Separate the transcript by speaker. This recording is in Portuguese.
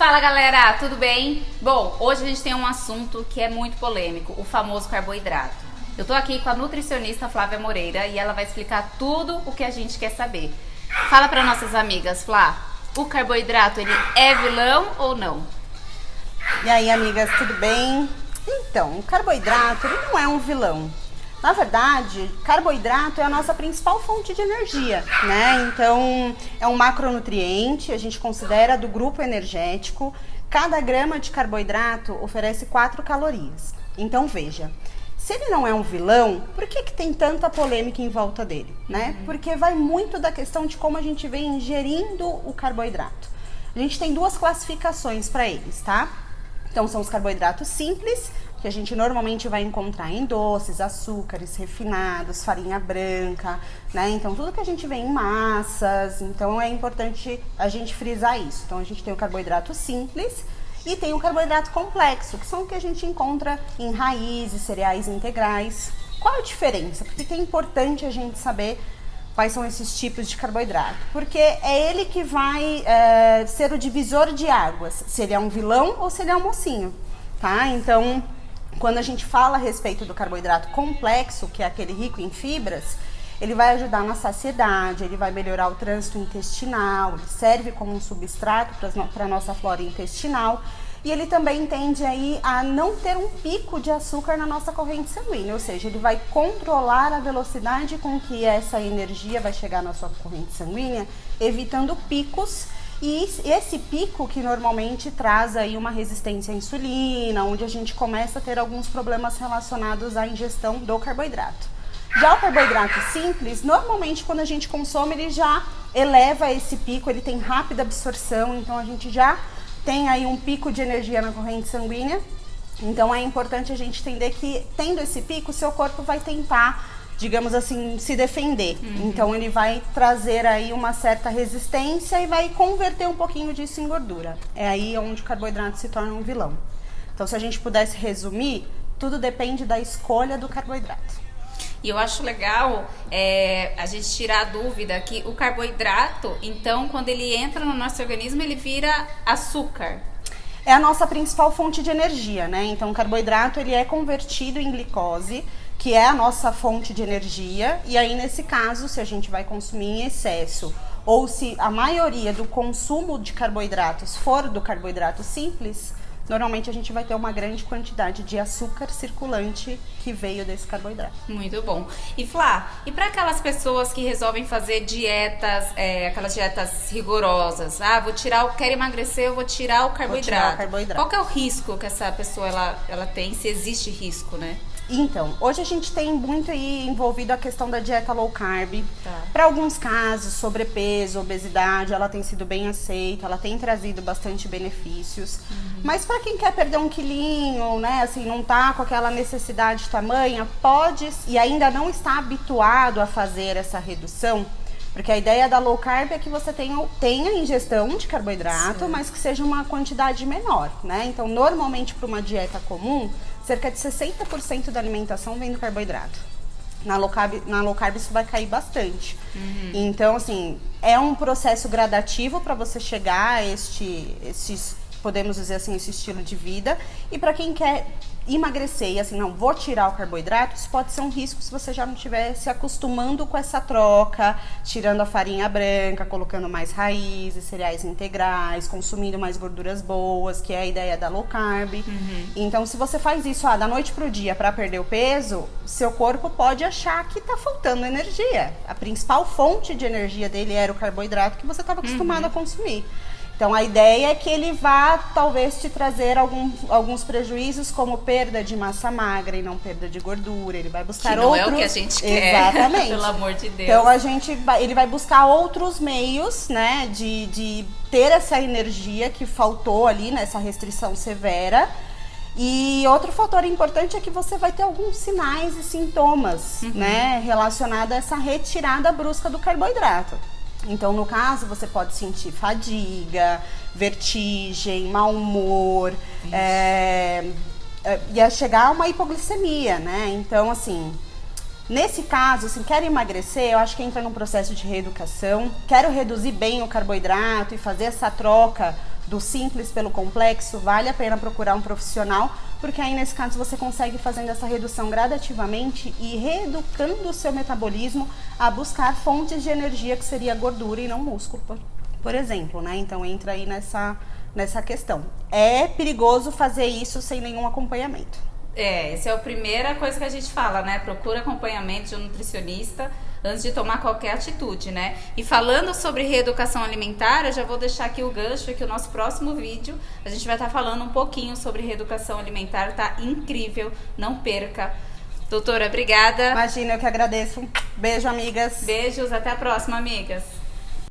Speaker 1: Fala galera, tudo bem? Bom, hoje a gente tem um assunto que é muito polêmico, o famoso carboidrato. Eu tô aqui com a nutricionista Flávia Moreira e ela vai explicar tudo o que a gente quer saber. Fala para nossas amigas, Flá, o carboidrato ele é vilão ou não?
Speaker 2: E aí, amigas, tudo bem? Então, o carboidrato ele não é um vilão. Na verdade, carboidrato é a nossa principal fonte de energia, né? Então, é um macronutriente, a gente considera do grupo energético. Cada grama de carboidrato oferece 4 calorias. Então, veja, se ele não é um vilão, por que tem tanta polêmica em volta dele, né? Porque vai muito da questão de como a gente vem ingerindo o carboidrato. A gente tem 2 classificações para eles, tá? Então, são os carboidratos simples, que a gente normalmente vai encontrar em doces, açúcares, refinados, farinha branca, né? Então, tudo que a gente vê em massas, então é importante a gente frisar isso. Então, a gente tem o carboidrato simples e tem o carboidrato complexo, que são o que a gente encontra em raízes, cereais integrais. Qual a diferença? Por que é importante a gente saber quais são esses tipos de carboidrato? Porque é ele que vai ser o divisor de águas, se ele é um vilão ou se ele é um mocinho, tá? Então, quando a gente fala a respeito do carboidrato complexo, que é aquele rico em fibras, ele vai ajudar na saciedade, ele vai melhorar o trânsito intestinal, ele serve como um substrato para a nossa flora intestinal e ele também tende aí a não ter um pico de açúcar na nossa corrente sanguínea, ou seja, ele vai controlar a velocidade com que essa energia vai chegar na sua corrente sanguínea, evitando picos. E esse pico que normalmente traz aí uma resistência à insulina, onde a gente começa a ter alguns problemas relacionados à ingestão do carboidrato. Já o carboidrato simples, normalmente quando a gente consome ele já eleva esse pico, ele tem rápida absorção, então a gente já tem aí um pico de energia na corrente sanguínea. Então é importante a gente entender que tendo esse pico, o seu corpo vai tentar, digamos assim, se defender. Então ele vai trazer aí uma certa resistência e vai converter um pouquinho disso em gordura. É aí onde o carboidrato se torna um vilão. Então, se a gente pudesse resumir, tudo depende da escolha do carboidrato.
Speaker 1: E eu acho legal a gente tirar a dúvida que o carboidrato, então, quando ele entra no nosso organismo, ele vira açúcar.
Speaker 2: É a nossa principal fonte de energia, né? Então, o carboidrato ele é convertido em glicose, que é a nossa fonte de energia, e aí nesse caso, se a gente vai consumir em excesso, ou se a maioria do consumo de carboidratos for do carboidrato simples, normalmente a gente vai ter uma grande quantidade de açúcar circulante que veio desse carboidrato.
Speaker 1: Muito bom. E Flá, e para aquelas pessoas que resolvem fazer dietas, aquelas dietas rigorosas, quero emagrecer, eu vou tirar o carboidrato.
Speaker 2: Vou tirar o carboidrato.
Speaker 1: Qual que é o risco que essa pessoa ela tem, se existe risco, né?
Speaker 2: Então, hoje a gente tem muito aí envolvido a questão da dieta low carb.
Speaker 1: Tá.
Speaker 2: Para alguns casos, sobrepeso, obesidade, ela tem sido bem aceita, ela tem trazido bastante benefícios. Mas para quem quer perder um quilinho, né, assim, não tá com aquela necessidade tamanha, pode e ainda não está habituado a fazer essa redução, porque a ideia da low carb é que você tenha ingestão de carboidrato,
Speaker 1: Sim,
Speaker 2: mas que seja uma quantidade menor, né? Então, normalmente para uma dieta comum, cerca de 60% da alimentação vem do carboidrato. Na low carb isso vai cair bastante. Então, assim, é um processo gradativo para você chegar a podemos dizer assim, esse estilo de vida. E para quem quer emagrecer e assim, não, vou tirar o carboidrato, isso pode ser um risco se você já não estiver se acostumando com essa troca, tirando a farinha branca, colocando mais raízes, cereais integrais, consumindo mais gorduras boas, que é a ideia da low carb. Então, se você faz isso da noite pro dia para perder o peso, seu corpo pode achar que tá faltando energia. A principal fonte de energia dele era o carboidrato que você estava acostumado a consumir. Então, a ideia é que ele vá, talvez, te trazer alguns prejuízos, como perda de massa magra e não perda de gordura. Ele vai buscar
Speaker 1: que não é o que a gente quer.
Speaker 2: Exatamente.
Speaker 1: Pelo amor de Deus.
Speaker 2: Então, ele vai buscar outros meios, né, de ter essa energia que faltou ali nessa restrição severa. E outro fator importante é que você vai ter alguns sinais e sintomas, né, relacionados a essa retirada brusca do carboidrato. Então, no caso, você pode sentir fadiga, vertigem, mau humor, ia chegar a uma hipoglicemia, né? Então, assim, nesse caso, assim, quero emagrecer, eu acho que entra num processo de reeducação, quero reduzir bem o carboidrato e fazer essa troca do simples pelo complexo, vale a pena procurar um profissional, porque aí nesse caso você consegue fazendo essa redução gradativamente e reeducando o seu metabolismo a buscar fontes de energia que seria gordura e não músculo, por exemplo, né? Então entra aí nessa questão. É perigoso fazer isso sem nenhum acompanhamento.
Speaker 1: Essa é a primeira coisa que a gente fala, né? Procura acompanhamento de um nutricionista antes de tomar qualquer atitude, né? E falando sobre reeducação alimentar, eu já vou deixar aqui o gancho que o nosso próximo vídeo a gente vai estar falando um pouquinho sobre reeducação alimentar, tá incrível, não perca. Doutora, obrigada.
Speaker 2: Imagina, eu que agradeço. Beijo, amigas.
Speaker 1: Beijos, até a próxima, amigas.